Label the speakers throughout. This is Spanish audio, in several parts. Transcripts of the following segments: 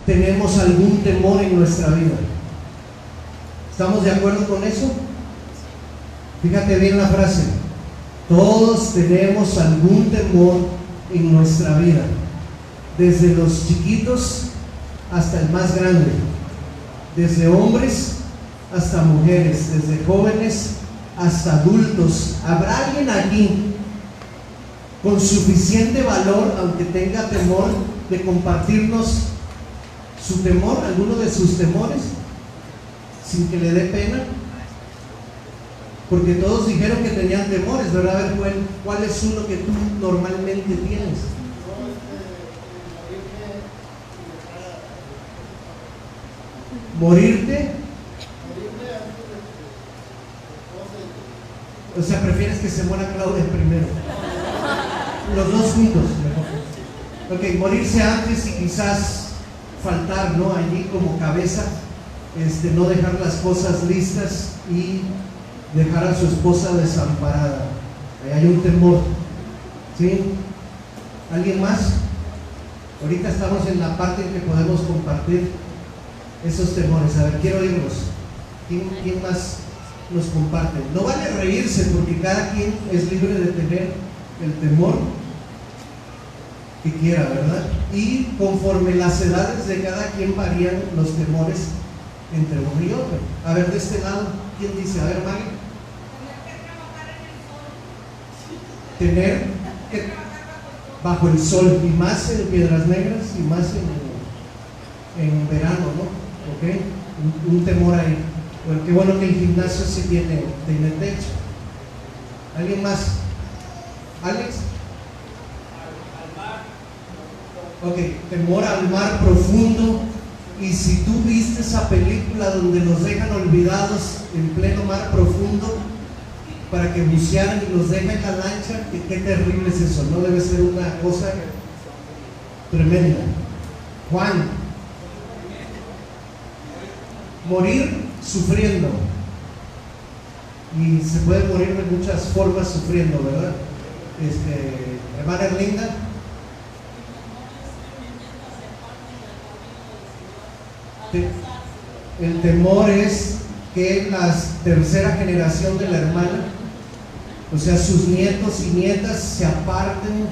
Speaker 1: tenemos algún temor en nuestra vida. ¿Estamos de acuerdo con eso? Fíjate bien la frase. Todos tenemos algún temor en nuestra vida, desde los chiquitos hasta el más grande, desde hombres hasta mujeres, desde jóvenes hasta adultos. ¿Habrá alguien aquí con suficiente valor, aunque tenga temor, de compartirnos su temor, alguno de sus temores, sin que le dé pena? Porque todos dijeron que tenían temores, ¿verdad? A ver, ¿cuál es uno que tú normalmente tienes? ¿Morirte? O sea, prefieres que se muera Claudia primero. Los dos juntos, mejor. Ok, morirse antes y quizás faltar, ¿no? Allí como cabeza, no dejar las cosas listas y dejar a su esposa desamparada. Ahí hay un temor, ¿sí? ¿Alguien más? Ahorita estamos en la parte en que podemos compartir esos temores. A ver, quiero oírlos. ¿Quién más nos comparte? No vale reírse, porque cada quien es libre de tener el temor que quiera, ¿verdad? Y conforme las edades de cada quien varían los temores entre uno y otro. A ver, de este lado, ¿quién dice? A ver, Maggie. Tener que bajo el sol, y más en Piedras Negras, y más en verano, ¿no? ¿Ok? Un temor ahí. Bueno, qué bueno que el gimnasio sí tiene techo. ¿Alguien más? ¿Alex? Ok, temor al mar profundo. Y si tú viste esa película donde los dejan olvidados en pleno mar profundo para que bucearan y los dejan en la lancha, qué terrible es eso, ¿no? Debe ser una cosa tremenda. Juan, morir sufriendo. Y se puede morir de muchas formas sufriendo, ¿verdad? Hermana Erlinda. El temor es que la tercera generación de la hermana, o sea, sus nietos y nietas, se aparten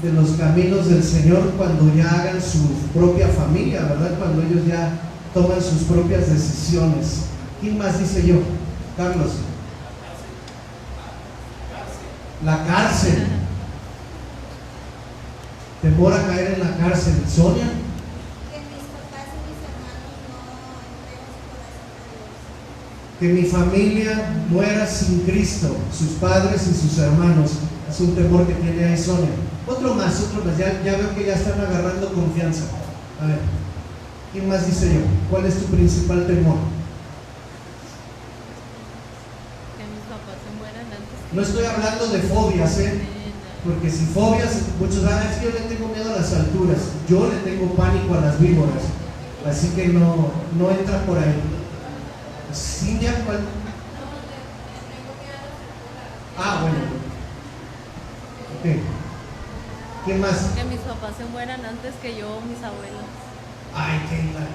Speaker 1: de los caminos del Señor cuando ya hagan su propia familia, ¿verdad? Cuando ellos ya toman sus propias decisiones. ¿Quién más dice yo? Carlos. La cárcel. Temor a caer en la cárcel. Sonia. Que mi familia muera sin Cristo, sus padres y sus hermanos. Es un temor que tiene ahí Sonia. Otro más. Ya veo que ya están agarrando confianza. A ver, ¿quién más dice yo? ¿Cuál es tu principal temor?
Speaker 2: Que mis papás se mueran antes.
Speaker 1: No estoy hablando de fobias, porque si fobias, muchos saben, es que yo le tengo miedo a las alturas. Yo le tengo pánico a las víboras. Así que no entra por ahí. Cintia, ¿cuál? Ah, bueno. Ok. ¿Quién más?
Speaker 2: Que mis papás se mueran antes que yo, mis abuelos.
Speaker 1: Ay, Keila.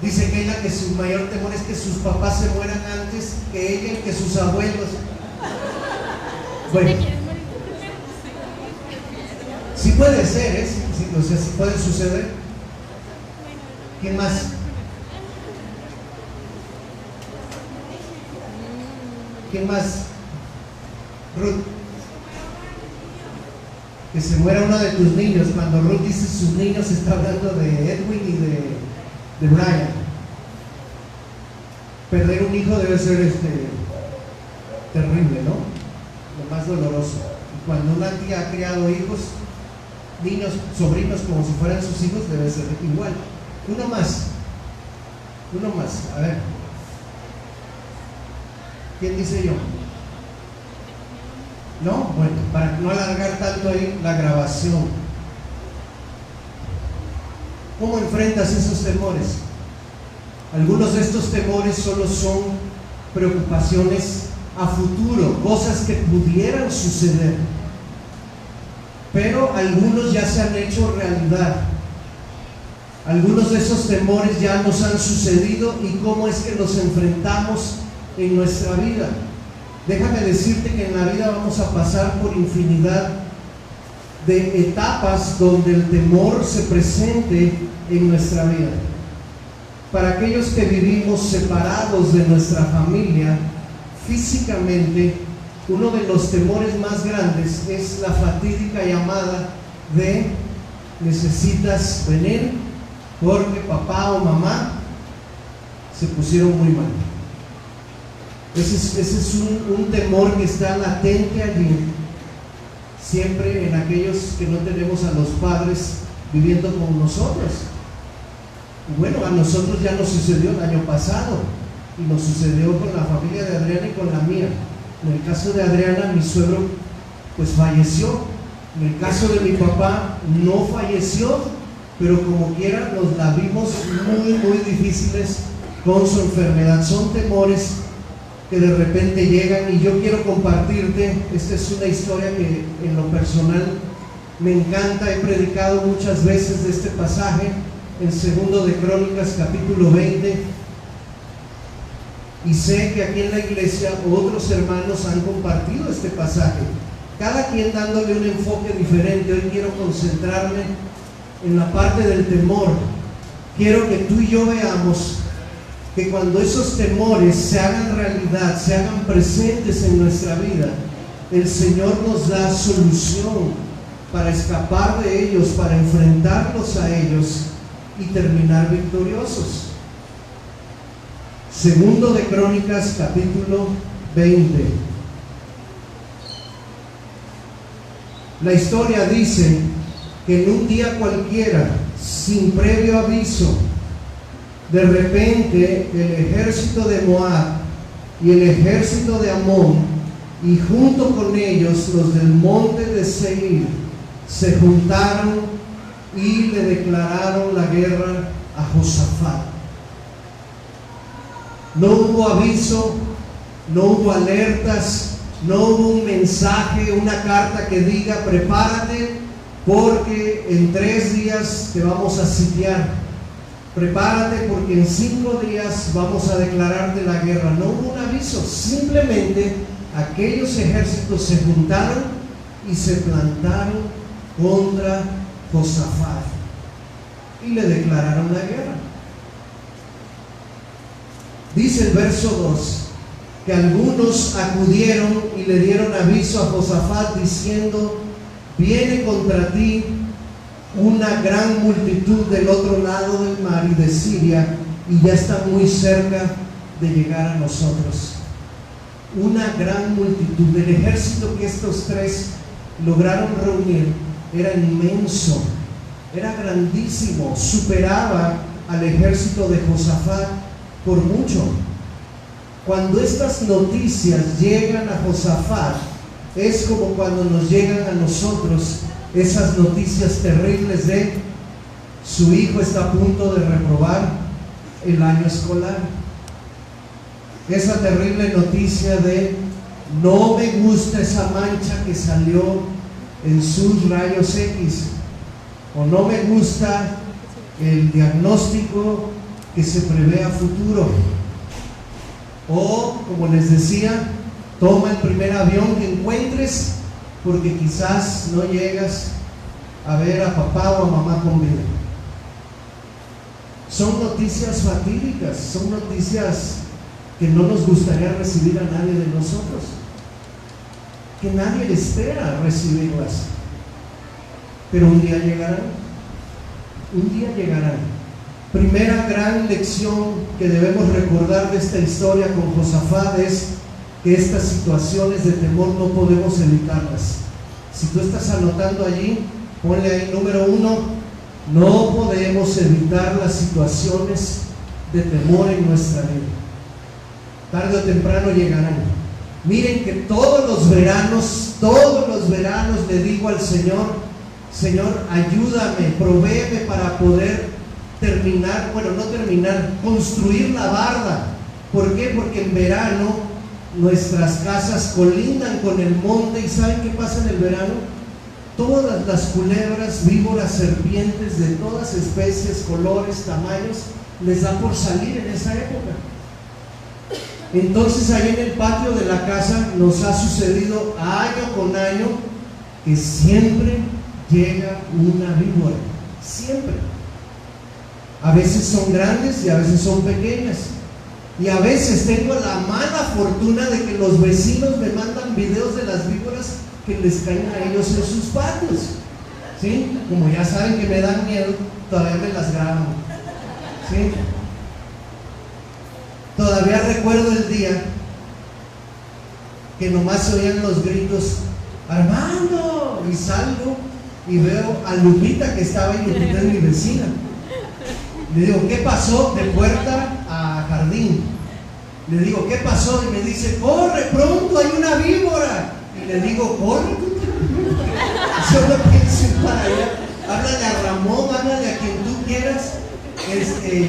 Speaker 1: Dice Keila que su mayor temor es que sus papás se mueran antes que ella y que sus abuelos. Bueno. Sí puede ser, sí, o sea, sí puede suceder. ¿Quién más? ¿Quién más? Ruth. Que se muera uno de tus niños. Cuando Ruth dice sus niños, está hablando de Edwin y de Brian. Perder un hijo debe ser terrible, ¿no? Lo más doloroso. Y cuando una tía ha criado hijos, niños, sobrinos, como si fueran sus hijos, debe ser igual. Uno más. A ver. ¿Quién dice yo? ¿No? Bueno, para no alargar tanto ahí la grabación. ¿Cómo enfrentas esos temores? Algunos de estos temores solo son preocupaciones a futuro, cosas que pudieran suceder, pero algunos ya se han hecho realidad. Algunos de esos temores ya nos han sucedido y cómo es que los enfrentamos en nuestra vida. Déjame decirte que en la vida vamos a pasar por infinidad de etapas donde el temor se presente en nuestra vida. Para aquellos que vivimos separados de nuestra familia físicamente, uno de los temores más grandes es la fatídica llamada de necesitas venir porque papá o mamá se pusieron muy mal. Ese es un temor que está latente allí, siempre en aquellos que no tenemos a los padres viviendo con nosotros. Bueno, a nosotros ya nos sucedió el año pasado y nos sucedió con la familia de Adriana y con la mía. En el caso de Adriana, mi suegro pues falleció. En el caso de mi papá no falleció, pero como quiera nos la vimos muy difíciles con su enfermedad. Son temores que de repente llegan, y yo quiero compartirte. Esta es una historia que en lo personal me encanta. He predicado muchas veces de este pasaje en 2 de Crónicas capítulo 20, y sé que aquí en la iglesia otros hermanos han compartido este pasaje, cada quien dándole un enfoque diferente. Hoy quiero concentrarme en la parte del temor. Quiero que tú y yo veamos que cuando esos temores se hagan realidad, se hagan presentes en nuestra vida, el Señor nos da solución para escapar de ellos, para enfrentarlos a ellos y terminar victoriosos. 2 de Crónicas capítulo 20. La historia dice que en un día cualquiera, sin previo aviso, de repente el ejército de Moab y el ejército de Amón, y junto con ellos los del monte de Seir, se juntaron y le declararon la guerra a Josafat. No hubo aviso, no hubo alertas, no hubo un mensaje, una carta que diga prepárate porque en 3 días te vamos a sitiar, prepárate porque en 5 días vamos a declararte la guerra. No hubo un aviso, simplemente aquellos ejércitos se juntaron y se plantaron contra Josafat y le declararon la guerra. Dice el verso 2 que algunos acudieron y le dieron aviso a Josafat diciendo: viene contra ti una gran multitud del otro lado del mar y de Siria, y ya está muy cerca de llegar a nosotros. Una gran multitud. El ejército que estos 3 lograron reunir era inmenso, era grandísimo, superaba al ejército de Josafat por mucho. Cuando estas noticias llegan a Josafat, es como cuando nos llegan a nosotros esas noticias terribles de su hijo está a punto de reprobar el año escolar, esa terrible noticia de no me gusta esa mancha que salió en sus rayos X, o no me gusta el diagnóstico que se prevé a futuro, o como les decía, toma el primer avión que encuentres porque quizás no llegas a ver a papá o a mamá con vida. Son noticias fatídicas, son noticias que no nos gustaría recibir a nadie de nosotros, que nadie espera recibirlas, pero un día llegarán, un día llegarán. Primera gran lección que debemos recordar de esta historia con Josafat es que estas situaciones de temor no podemos evitarlas. Si tú estás anotando allí, ponle ahí número 1: no podemos evitar las situaciones de temor en nuestra vida. Tarde o temprano llegarán. Miren que todos los veranos le digo al Señor: Señor, ayúdame, provéeme para poder construir la barda. ¿Por qué? Porque en verano nuestras casas colindan con el monte, y ¿saben qué pasa en el verano? todas las culebras, víboras, serpientes de todas especies, colores, tamaños, les da por salir en esa época. Entonces ahí en el patio de la casa nos ha sucedido año con año que siempre llega una víbora, siempre. A veces son grandes y a veces son pequeñas. Y a veces tengo la mala fortuna de que los vecinos me mandan videos de las víboras que les caen a ellos en sus patios. ¿Sí? Como ya saben que me dan miedo, todavía me las grabo. ¿Sí? Todavía recuerdo el día que nomás se oían los gritos, Armando, y salgo y veo a Lupita, que estaba ahí. Lupita es mi vecina. Le digo, ¿qué pasó? De puerta a jardín. Le digo, ¿qué pasó? Y me dice, corre pronto, hay una víbora. Y le digo, corre. Solo pienso ir para allá. Háblale a Ramón, háblale a quien tú quieras.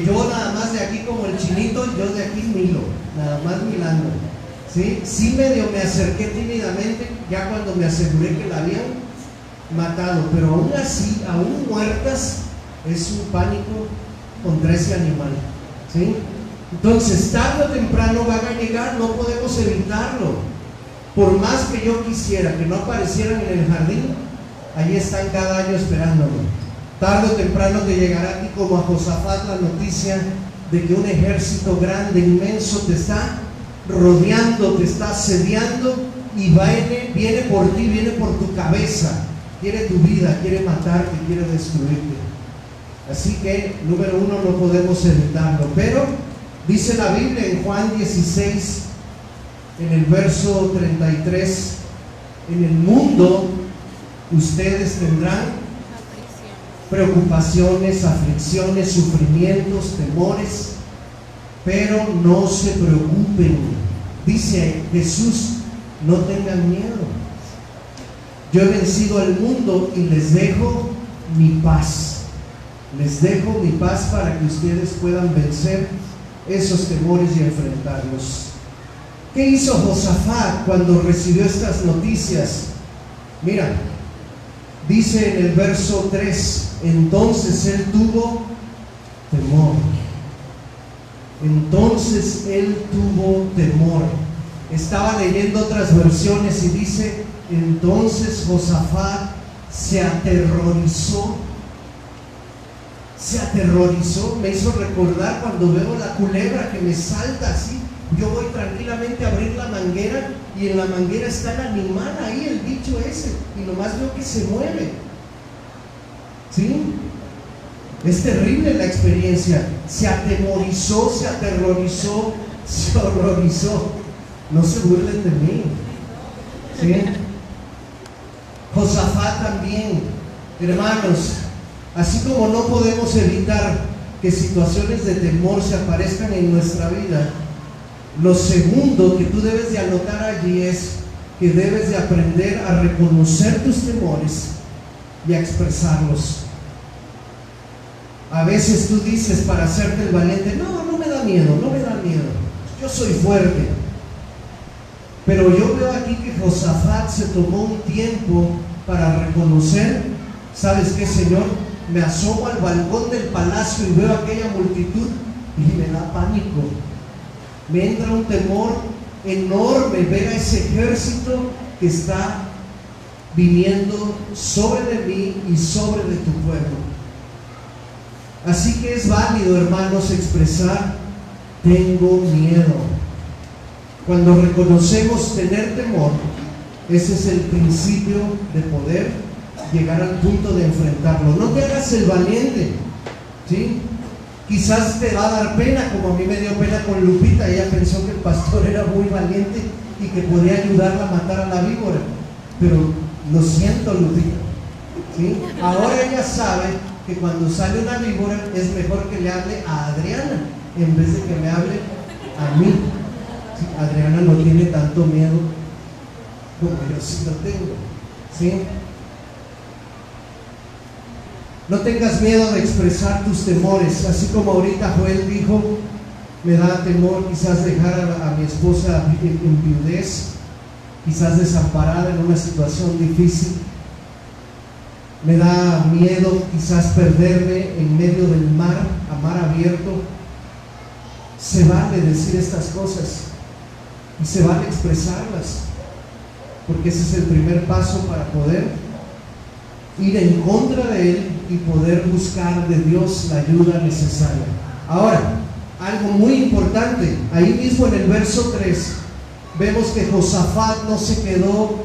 Speaker 1: Yo nada más de aquí como el chinito, yo de aquí Milo, nada más milando. ¿Sí? Sí medio me acerqué tímidamente, ya cuando me aseguré que la habían matado, pero aún así, aún muertas, es un pánico contra ese animal. ¿Sí? Entonces, tarde o temprano van a llegar, no podemos evitarlo. Por más que yo quisiera que no aparecieran en el jardín, allí están cada año esperándome. Tarde o temprano te llegará a ti como a Josafat la noticia de que un ejército grande, inmenso, te está rodeando, te está asediando y viene por ti, viene por tu cabeza, quiere tu vida, quiere matarte, quiere destruirte. Así que, número uno, no podemos evitarlo. Pero dice la Biblia en Juan 16, en el verso 33, en el mundo ustedes tendrán preocupaciones, aflicciones, sufrimientos, temores, pero no se preocupen. Dice Jesús, no tengan miedo. Yo he vencido al mundo y les dejo mi paz. Les dejo mi paz para que ustedes puedan vencer esos temores y enfrentarlos. ¿Qué hizo Josafat cuando recibió estas noticias? Mira, dice en el verso 3, entonces él tuvo temor. Entonces él tuvo temor. Estaba leyendo otras versiones y dice, entonces Josafat se aterrorizó. Se aterrorizó, me hizo recordar cuando veo la culebra que me salta así. Yo voy tranquilamente a abrir la manguera y en la manguera está el animal ahí, el bicho ese, y nomás veo que se mueve. ¿Sí? Es terrible la experiencia. Se atemorizó, se aterrorizó, se horrorizó. No se burlen de mí. ¿Sí? Josafat también, hermanos, así como no podemos evitar que situaciones de temor se aparezcan en nuestra vida, lo segundo que tú debes de anotar allí es que debes de aprender a reconocer tus temores y a expresarlos. A veces tú dices para hacerte el valiente, no me da miedo, no me da miedo, yo soy fuerte. Pero yo veo aquí que Josafat se tomó un tiempo para reconocer, ¿sabes qué, Señor? Me asomo al balcón del palacio y veo aquella multitud y me da pánico. Me entra un temor enorme ver a ese ejército que está viniendo sobre de mí y sobre de tu pueblo. Así que es válido, hermanos, expresar, tengo miedo. Cuando reconocemos tener temor, ese es el principio de poder llegar al punto de enfrentarlo. No te hagas el valiente, ¿sí? Quizás te va a dar pena, como a mí me dio pena con Lupita. Ella pensó que el pastor era muy valiente y que podía ayudarla a matar a la víbora. Pero lo siento, Lupita, ¿sí? Ahora ella sabe que cuando sale una víbora es mejor que le hable a Adriana en vez de que me hable a mí. ¿Sí? Adriana no tiene tanto miedo como yo sí lo tengo, ¿sí? No tengas miedo de expresar tus temores, así como ahorita Joel dijo, me da temor quizás dejar a mi esposa en viudez, quizás desamparada en una situación difícil. me da miedo quizás perderme en medio del mar, a mar abierto. Se vale decir estas cosas y se vale expresarlas, porque ese es el primer paso para poder ir en contra de Él y poder buscar de Dios la ayuda necesaria. Ahora, algo muy importante, ahí mismo en el verso 3, vemos que Josafat no se quedó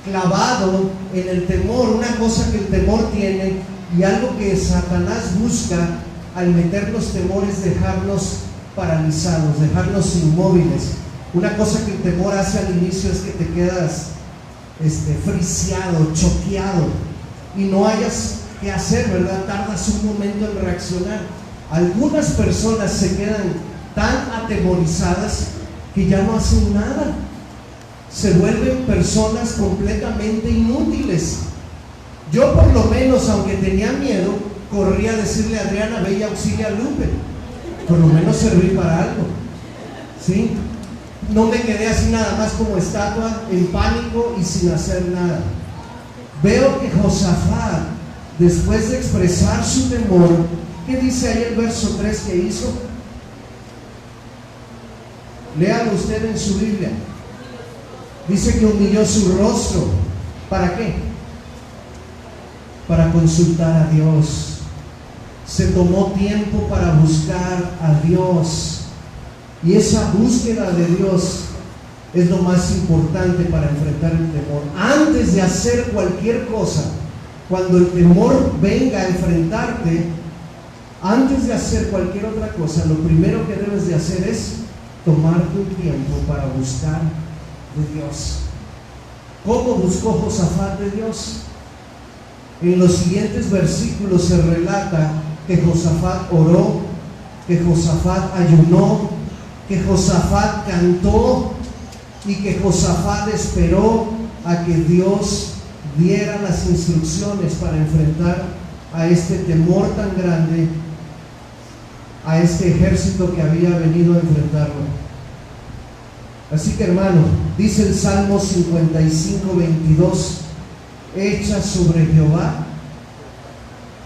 Speaker 1: clavado en el temor. Una cosa que el temor tiene, y algo que Satanás busca al meternos temores, dejarnos paralizados, dejarnos inmóviles. Una cosa que el temor hace al inicio es que te quedas friseado, choqueado, y no hayas qué hacer, ¿verdad? Tardas un momento en reaccionar. Algunas personas se quedan tan atemorizadas que ya no hacen nada. Se vuelven personas completamente inútiles. Yo por lo menos, aunque tenía miedo, corría a decirle a Adriana: ve y auxilia a Lupe. Por lo menos serví para algo, ¿sí? No me quedé así nada más como estatua, en pánico y sin hacer nada. Veo que Josafat, después de expresar su temor, ¿qué dice ahí el verso 3 que hizo? Léalo usted en su Biblia. Dice que humilló su rostro. ¿Para qué? Para consultar a Dios. Se tomó tiempo para buscar a Dios. Y esa búsqueda de Dios es lo más importante para enfrentar el temor. Antes de hacer cualquier cosa, cuando el temor venga a enfrentarte, antes de hacer cualquier otra cosa, lo primero que debes de hacer es tomarte un tiempo para buscar de Dios. ¿Cómo buscó Josafat de Dios? En los siguientes versículos se relata que Josafat oró, que Josafat ayunó, que Josafat cantó y que Josafat esperó a que Dios diera las instrucciones para enfrentar a este temor tan grande, a este ejército que había venido a enfrentarlo. Así que, hermano, dice el Salmo 55:22: echa sobre Jehová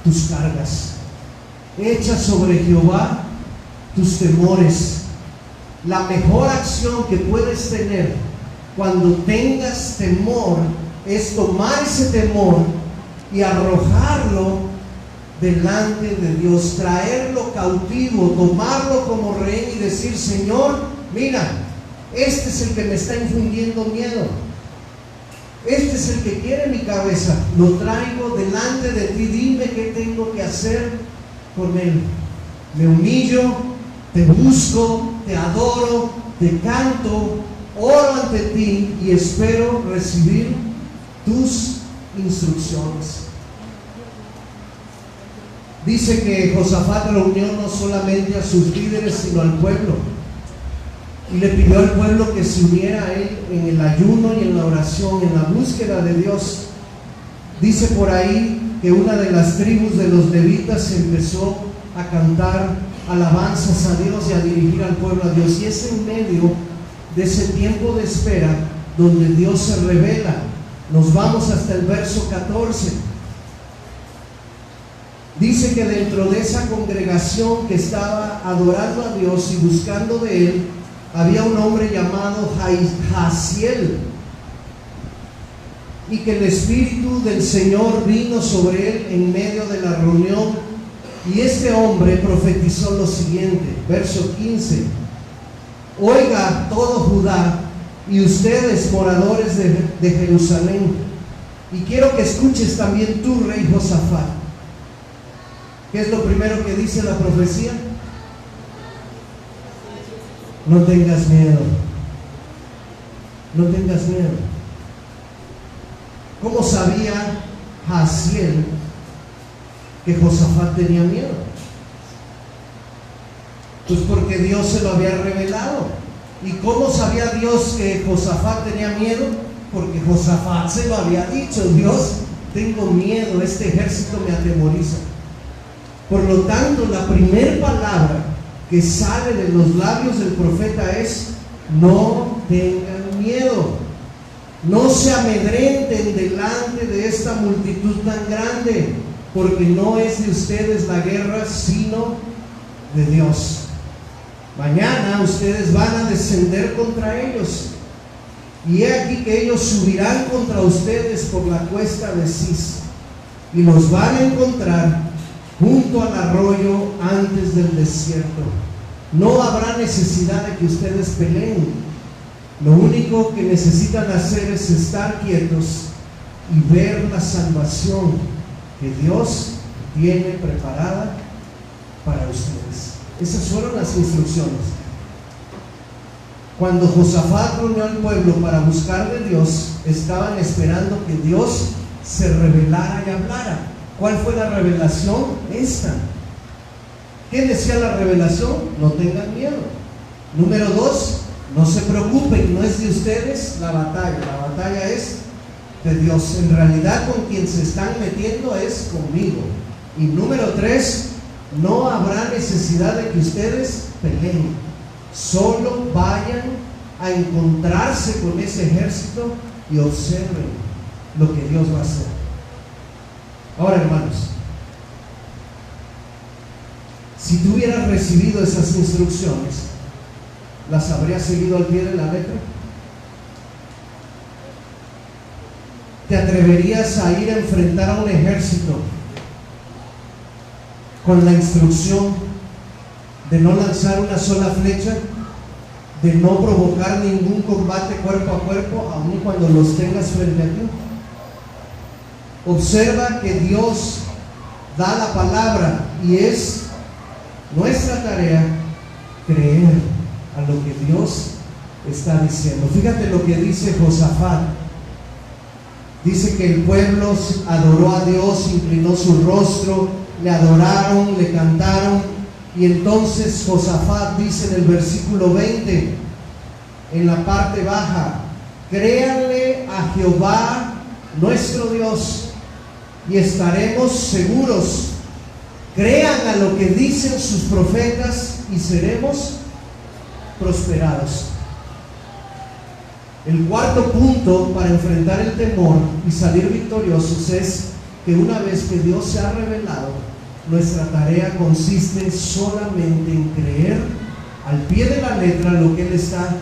Speaker 1: tus cargas, echa sobre Jehová tus temores. La mejor acción que puedes tener cuando tengas temor es tomar ese temor y arrojarlo delante de Dios, traerlo cautivo, tomarlo como rehén y decir: Señor, mira, este es el que me está infundiendo miedo, este es el que quiere mi cabeza, lo traigo delante de ti, dime qué tengo que hacer con él. Me humillo, te busco, te adoro, te canto, oro ante ti y espero recibir tus instrucciones. Dice que Josafat reunió no solamente a sus líderes, sino al pueblo, y le pidió al pueblo que se uniera a él en el ayuno y en la oración, en la búsqueda de Dios. Dice por ahí que una de las tribus de los levitas empezó a cantar alabanzas a Dios y a dirigir al pueblo a Dios, y es en medio de ese tiempo de espera donde Dios se revela. Nos vamos hasta el verso 14. Dice que dentro de esa congregación que estaba adorando a Dios y buscando de Él, había un hombre llamado Jaasiel, y que el Espíritu del Señor vino sobre él en medio de la reunión, y este hombre profetizó lo siguiente, verso 15: oiga todo Judá y ustedes moradores de Jerusalén, y quiero que escuches también tú, rey Josafat. ¿Qué es lo primero que dice la profecía? No tengas miedo, no tengas miedo. ¿Cómo sabía Jaasiel que Josafat tenía miedo? Pues porque Dios se lo había revelado. ¿Y cómo sabía Dios que Josafat tenía miedo? Porque Josafat se lo había dicho: Dios, tengo miedo, este ejército me atemoriza. Por lo tanto, la primera palabra que sale de los labios del profeta es: no tengan miedo. No se amedrenten delante de esta multitud tan grande, porque no es de ustedes la guerra, sino de Dios. Mañana ustedes van a descender contra ellos, y he aquí que ellos subirán contra ustedes por la cuesta de Cis, y los van a encontrar junto al arroyo antes del desierto. No habrá necesidad de que ustedes peleen. Lo único que necesitan hacer es estar quietos y ver la salvación que Dios tiene preparada para ustedes. Esas fueron las instrucciones. Cuando Josafat reunió al pueblo para buscar de Dios, estaban esperando que Dios se revelara y hablara. ¿Cuál fue la revelación? Esta. ¿Qué decía la revelación? No tengan miedo. Número 2, no se preocupen, no es de ustedes la batalla es de Dios. En realidad con quien se están metiendo es conmigo. Y número 3, no habrá necesidad de que ustedes peleen, solo vayan a encontrarse con ese ejército y observen lo que Dios va a hacer. Ahora, hermanos, si tú hubieras recibido esas instrucciones, ¿las habrías seguido al pie de la letra? ¿Te atreverías a ir a enfrentar a un ejército con la instrucción de no lanzar una sola flecha, de no provocar ningún combate cuerpo a cuerpo, aun cuando los tengas frente a ti? Observa que Dios da la palabra y es nuestra tarea creer a lo que Dios está diciendo. Fíjate lo que dice Josafat. Dice que el pueblo adoró a Dios, inclinó su rostro, le adoraron, le cantaron. Y entonces Josafat dice en el versículo 20, en la parte baja: créanle a Jehová nuestro Dios y estaremos seguros. Crean a lo que dicen sus profetas y seremos prosperados. El cuarto punto para enfrentar el temor y salir victoriosos es que una vez que Dios se ha revelado, nuestra tarea consiste solamente en creer al pie de la letra lo que Él está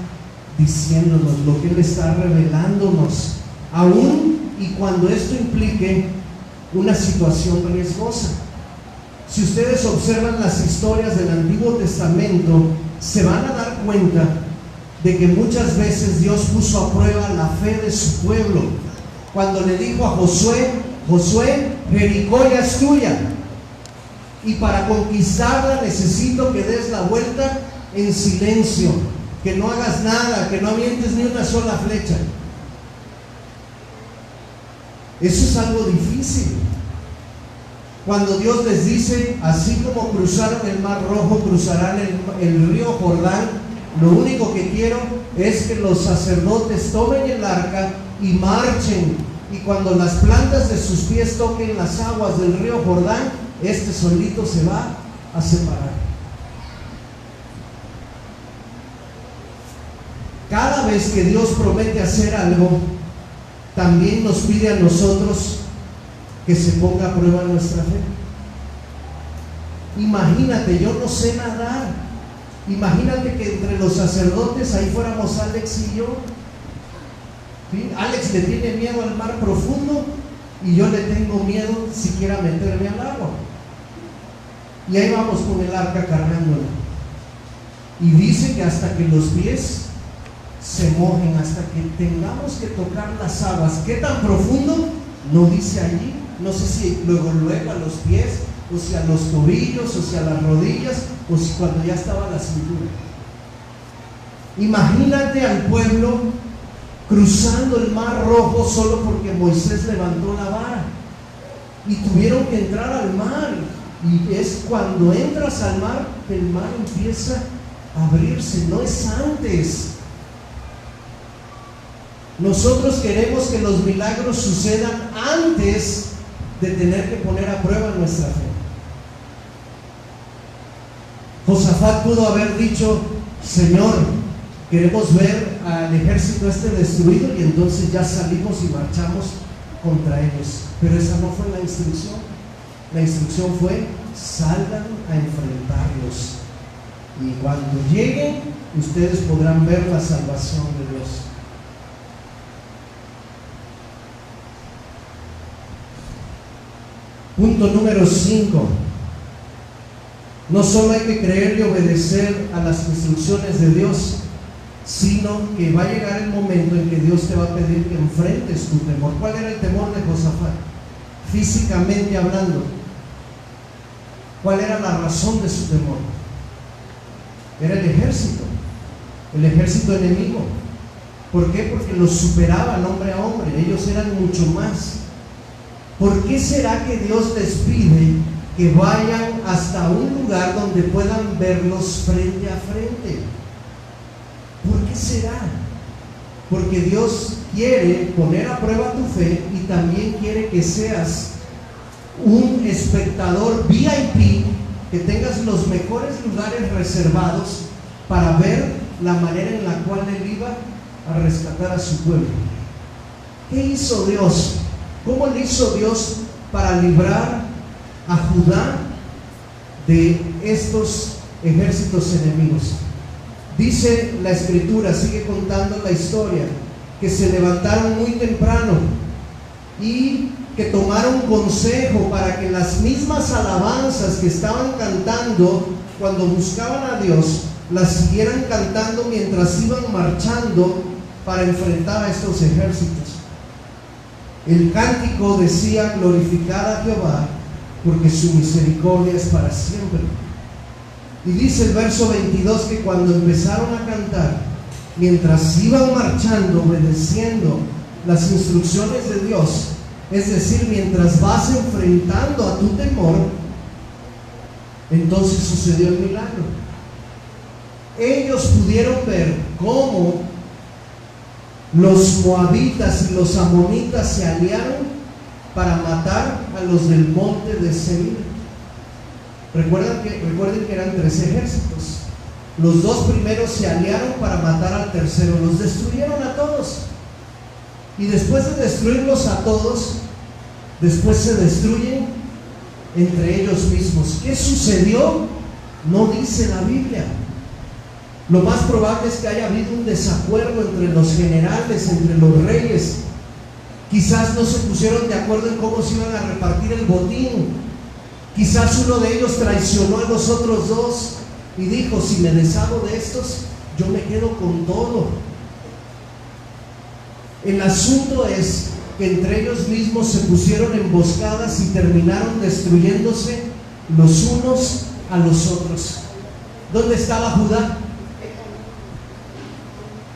Speaker 1: diciéndonos, lo que Él está revelándonos, aún y cuando esto implique una situación riesgosa. Si ustedes observan las historias del Antiguo Testamento, se van a dar cuenta de que muchas veces Dios puso a prueba la fe de su pueblo. Cuando le dijo a Josué: Josué, Jericó ya es tuya, y para conquistarla necesito que des la vuelta en silencio, que no hagas nada, que no avientes ni una sola flecha. Eso es algo difícil. Cuando Dios les dice: así como cruzaron el Mar Rojo, cruzarán el río Jordán, lo único que quiero es que los sacerdotes tomen el arca y marchen, y cuando las plantas de sus pies toquen las aguas del río Jordán, este solito se va a separar. Cada vez que Dios promete hacer algo, también nos pide a nosotros que se ponga a prueba nuestra fe. Imagínate, yo no sé nadar. Imagínate que entre los sacerdotes ahí fuéramos Alex y yo. ¿Sí? Alex le tiene miedo al mar profundo y yo le tengo miedo siquiera meterme al agua. Y ahí vamos con el arca cargándola. Y dice que hasta que los pies se mojen, hasta que tengamos que tocar las aguas. ¿Qué tan profundo? No dice allí. No sé si luego a los pies, o si a los tobillos, o si a las rodillas, o si cuando ya estaba la cintura. Imagínate al pueblo cruzando el Mar Rojo solo porque Moisés levantó la vara, y tuvieron que entrar al mar. Y es cuando entras al mar que el mar empieza a abrirse, no es antes. Nosotros queremos que los milagros sucedan antes de tener que poner a prueba nuestra fe. Josafat pudo haber dicho: Señor, Queremos ver al ejército este destruido y entonces ya salimos y marchamos contra ellos. Pero esa no fue la instrucción. La instrucción fue: salgan a enfrentarlos. Y cuando lleguen, ustedes podrán ver la salvación de Dios. Punto número 5. No solo hay que creer y obedecer a las instrucciones de Dios, sino que va a llegar el momento en que Dios te va a pedir que enfrentes tu temor. ¿Cuál era el temor de Josafat? Físicamente hablando, ¿cuál era la razón de su temor? Era el ejército enemigo. ¿Por qué? Porque los superaban hombre a hombre, ellos eran mucho más. ¿Por qué será que Dios les pide que vayan hasta un lugar donde puedan verlos frente a frente? ¿Por qué será? Porque Dios quiere poner a prueba tu fe y también quiere que seas un espectador VIP, que tengas los mejores lugares reservados para ver la manera en la cual Él iba a rescatar a su pueblo. ¿Qué hizo Dios? ¿Cómo le hizo Dios para librar a Judá de estos ejércitos enemigos? Dice la escritura, sigue contando la historia, que se levantaron muy temprano y que tomaron consejo para que las mismas alabanzas que estaban cantando cuando buscaban a Dios, las siguieran cantando mientras iban marchando para enfrentar a estos ejércitos. El cántico decía: glorificad a Jehová, porque su misericordia es para siempre. Y dice el verso 22 que cuando empezaron a cantar, mientras iban marchando, obedeciendo las instrucciones de Dios, es decir, mientras vas enfrentando a tu temor, entonces sucedió el milagro. Ellos pudieron ver cómo los moabitas y los amonitas se aliaron para matar a los del monte de Seir. Recuerden que eran 3 ejércitos. Los 2 primeros se aliaron para matar al tercero, los destruyeron a todos. Y después de destruirlos a todos, después se destruyen entre ellos mismos. ¿Qué sucedió? No dice la Biblia. Lo más probable es que haya habido un desacuerdo entre los generales, entre los reyes. Quizás no se pusieron de acuerdo en cómo se iban a repartir el botín. Quizás uno de ellos traicionó a los otros 2 y dijo: si me deshago de estos, yo me quedo con todo. El asunto es que entre ellos mismos se pusieron emboscadas y terminaron destruyéndose los unos a los otros. ¿Dónde estaba Judá?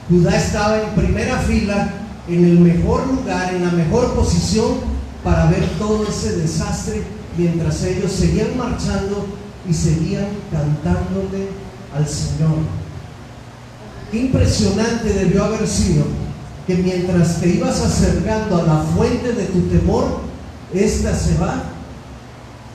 Speaker 1: Judá estaba en primera fila, en el mejor lugar, en la mejor posición para ver todo ese desastre, mientras ellos seguían marchando y seguían cantándole al Señor. Qué impresionante debió haber sido que mientras te ibas acercando a la fuente de tu temor, esta se va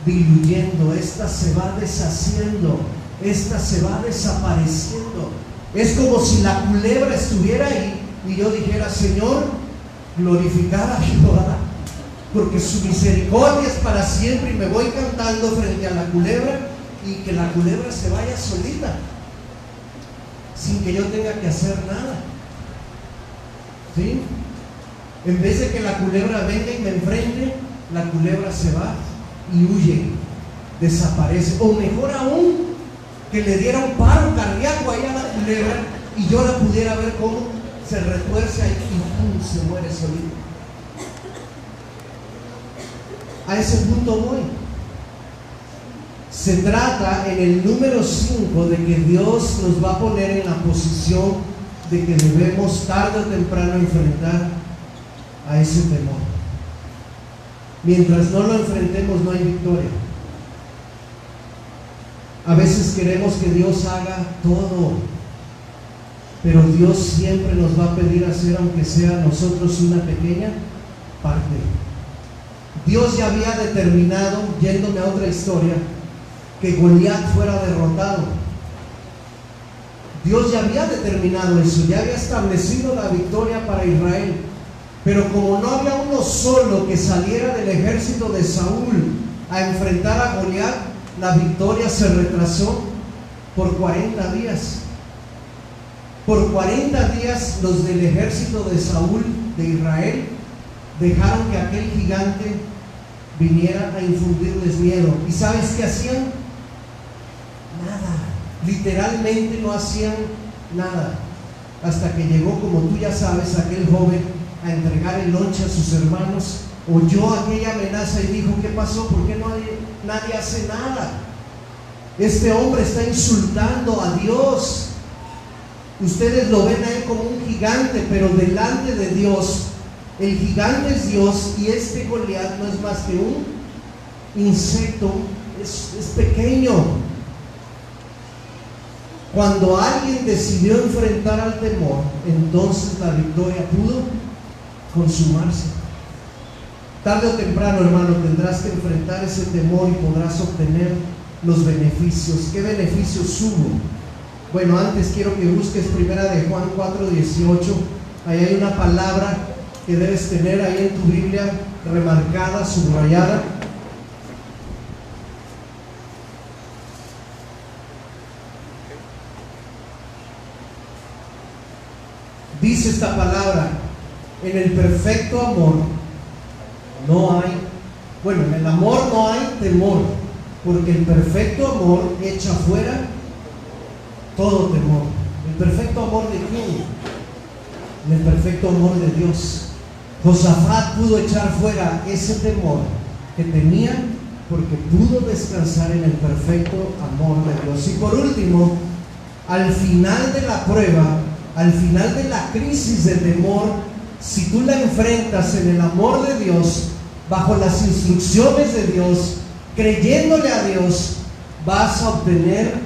Speaker 1: diluyendo, esta se va deshaciendo, esta se va desapareciendo. Es como si la culebra estuviera ahí y yo dijera: Señor, glorificad a Jehová, porque su misericordia es para siempre, y me voy cantando frente a la culebra, y que la culebra se vaya solita, sin que yo tenga que hacer nada. ¿Sí? En vez de que la culebra venga y me enfrente, la culebra se va y huye, desaparece. O mejor aún, que le diera un paro cardíaco ahí a la culebra y yo la pudiera ver cómo se retuerce ahí y ¡pum!, se muere solita. A ese punto voy. Se trata en el número 5 de que Dios nos va a poner en la posición de que debemos tarde o temprano enfrentar a ese temor. Mientras no lo enfrentemos, no hay victoria. A veces queremos que Dios haga todo, pero Dios siempre nos va a pedir hacer, aunque sea nosotros, una pequeña parte. Dios ya había determinado, yéndome a otra historia, que Goliat fuera derrotado. Dios ya había determinado eso, ya había establecido la victoria para Israel. Pero como no había uno solo que saliera del ejército de Saúl a enfrentar a Goliat, la victoria se retrasó por 40 días. Por 40 días los del ejército de Saúl, de Israel, dejaron que aquel gigante viniera a infundirles miedo. ¿Y sabes qué hacían? Nada. Literalmente no hacían nada. Hasta que llegó, como tú ya sabes, aquel joven a entregar el lonche a sus hermanos. Oyó aquella amenaza y dijo: ¿qué pasó? ¿Por qué nadie hace nada? Este hombre está insultando a Dios. Ustedes lo ven a él como un gigante, pero delante de Dios, el gigante es Dios, y este Goliat no es más que un insecto, es pequeño. Cuando alguien decidió enfrentar al temor, entonces la victoria pudo consumarse. Tarde o temprano, hermano, tendrás que enfrentar ese temor y podrás obtener los beneficios. ¿Qué beneficios hubo? Bueno, antes quiero que busques primera de Juan 4:18. Ahí hay una palabra que debes tener ahí en tu Biblia, remarcada, subrayada. Dice esta palabra: en el perfecto amor no hay, bueno, en el amor no hay temor, porque el perfecto amor echa fuera todo temor. ¿El perfecto amor de quién? El perfecto amor de Dios. Josafat pudo echar fuera ese temor que tenía porque pudo descansar en el perfecto amor de Dios. Y por último, al final de la prueba, al final de la crisis de temor, si tú la enfrentas en el amor de Dios, bajo las instrucciones de Dios, creyéndole a Dios, vas a obtener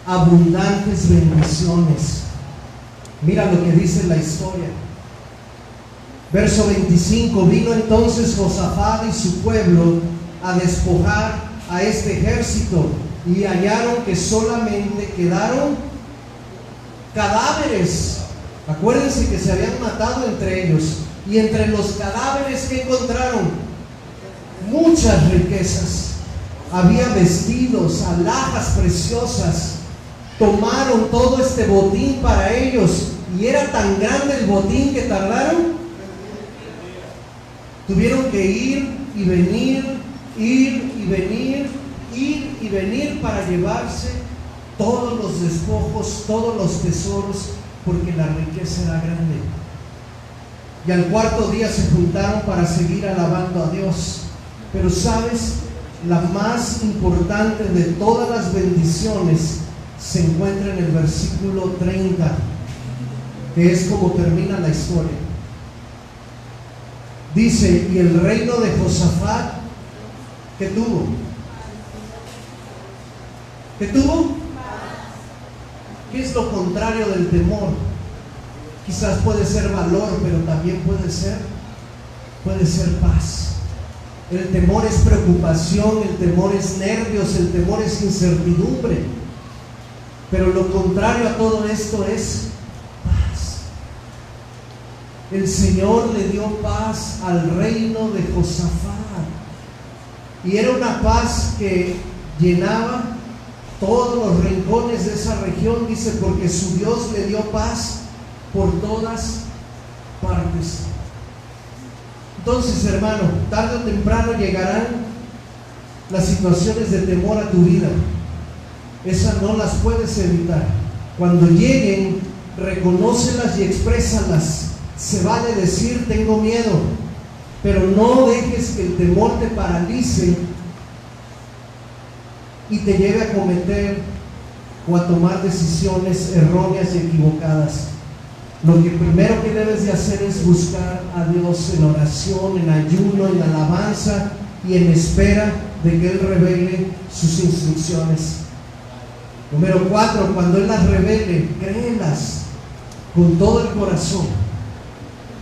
Speaker 1: abundantes bendiciones. Mira lo que dice la historia. Verso 25: vino entonces Josafat y su pueblo a despojar a este ejército, y hallaron que solamente quedaron cadáveres. Acuérdense que se habían matado entre ellos, y entre los cadáveres que encontraron muchas riquezas. Había vestidos, alhajas preciosas. Tomaron todo este botín para ellos, y era tan grande el botín que tardaron. Tuvieron que ir y venir, ir y venir, ir y venir para llevarse todos los despojos, todos los tesoros, porque la riqueza era grande. Y al cuarto día se juntaron para seguir alabando a Dios. Pero sabes, la más importante de todas las bendiciones se encuentra en el versículo 30, que es como termina la historia. Dice: y el reino de Josafat, ¿qué tuvo? ¿Qué tuvo? ¿Qué es lo contrario del temor? Quizás puede ser valor, pero también puede ser paz. El temor es preocupación, el temor es nervios, el temor es incertidumbre. Pero lo contrario a todo esto es paz. El Señor le dio paz al reino de Josafat, y era una paz que llenaba todos los rincones de esa región. Dice: porque su Dios le dio paz por todas partes. Entonces, hermano, tarde o temprano llegarán las situaciones de temor a tu vida. Esas no las puedes evitar. Cuando lleguen, reconócelas y exprésalas. Se vale decir: tengo miedo, pero no dejes que el temor te paralice y te lleve a cometer o a tomar decisiones erróneas y equivocadas. Lo que primero que debes de hacer es buscar a Dios en oración, en ayuno, en alabanza y en espera de que Él revele sus instrucciones. Número 4, cuando Él las revele, créelas con todo el corazón.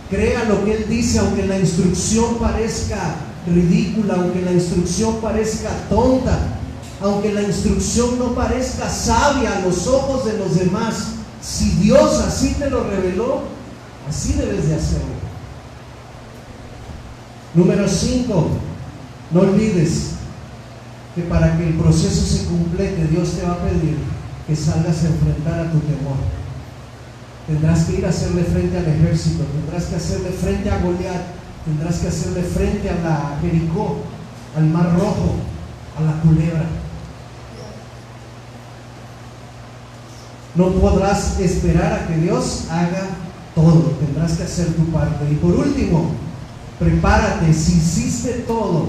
Speaker 1: Crea lo que Él dice, aunque la instrucción parezca ridícula, aunque la instrucción parezca tonta, aunque la instrucción no parezca sabia a los ojos de los demás. Si Dios así te lo reveló, así debes de hacerlo. Número 5, no olvides que para que el proceso se complete, Dios te va a pedir que salgas a enfrentar a tu temor. Tendrás que ir a hacerle frente al ejército, tendrás que hacerle frente a Goliat, tendrás que hacerle frente a la Jericó, al Mar Rojo, a la culebra. No podrás esperar a que Dios haga todo, tendrás que hacer tu parte. Y por último, prepárate. Si hiciste todo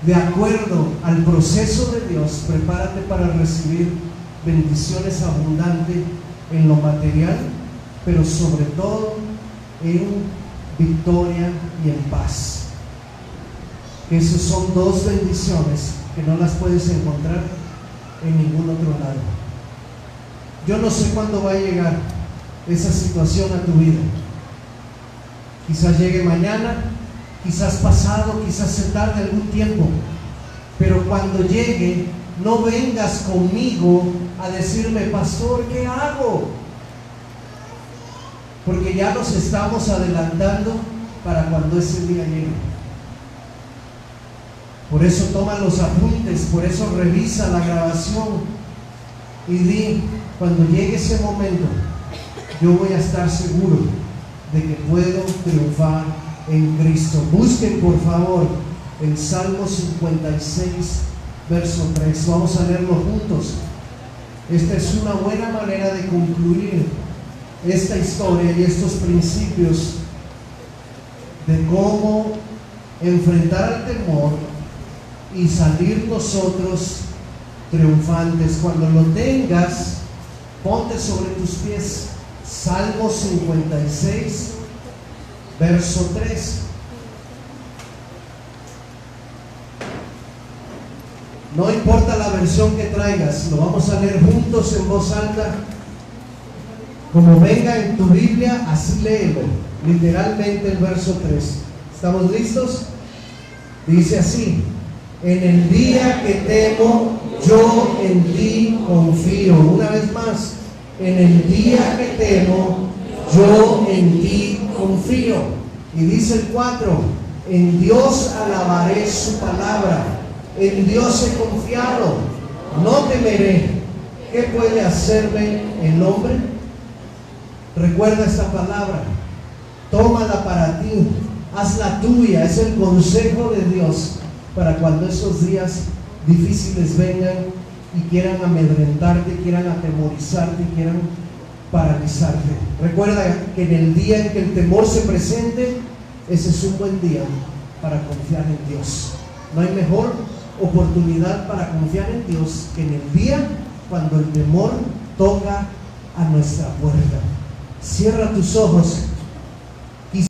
Speaker 1: de acuerdo al proceso de Dios, prepárate para recibir bendiciones abundantes en lo material, pero sobre todo en victoria y en paz. Esas son dos bendiciones que no las puedes encontrar en ningún otro lado. Yo no sé cuándo va a llegar esa situación a tu vida. Quizás llegue mañana, quizás pasado, quizás se tarde algún tiempo, pero cuando llegue, no vengas conmigo a decirme: pastor, ¿qué hago? Porque ya nos estamos adelantando para cuando ese día llegue. Por eso toma los apuntes, por eso revisa la grabación y di: cuando llegue ese momento, yo voy a estar seguro de que puedo triunfar en Cristo. Busquen por favor el Salmo 56, verso 3. Vamos a leerlo juntos. Esta es una buena manera de concluir esta historia y estos principios de cómo enfrentar al temor y salir nosotros triunfantes. Cuando lo tengas, ponte sobre tus pies. Salmo 56, verso 3. No importa la versión que traigas, lo vamos a leer juntos en voz alta. Como venga en tu Biblia, así léelo. Literalmente el verso 3. ¿Estamos listos? Dice así: en el día que temo, yo en ti confío. Una vez más: en el día que temo, yo en ti confío. Y dice el 4: en Dios alabaré su palabra, en Dios he confiado, no temeré. ¿Qué puede hacerme el hombre? Recuerda esta palabra, tómala para ti, hazla tuya. Es el consejo de Dios para cuando esos días difíciles vengan y quieran amedrentarte, quieran atemorizarte, quieran paralizarte. Recuerda que en el día en que el temor se presente, ese es un buen día para confiar en Dios. No hay mejor oportunidad para confiar en Dios que en el día cuando el temor toca a nuestra puerta. Cierra tus ojos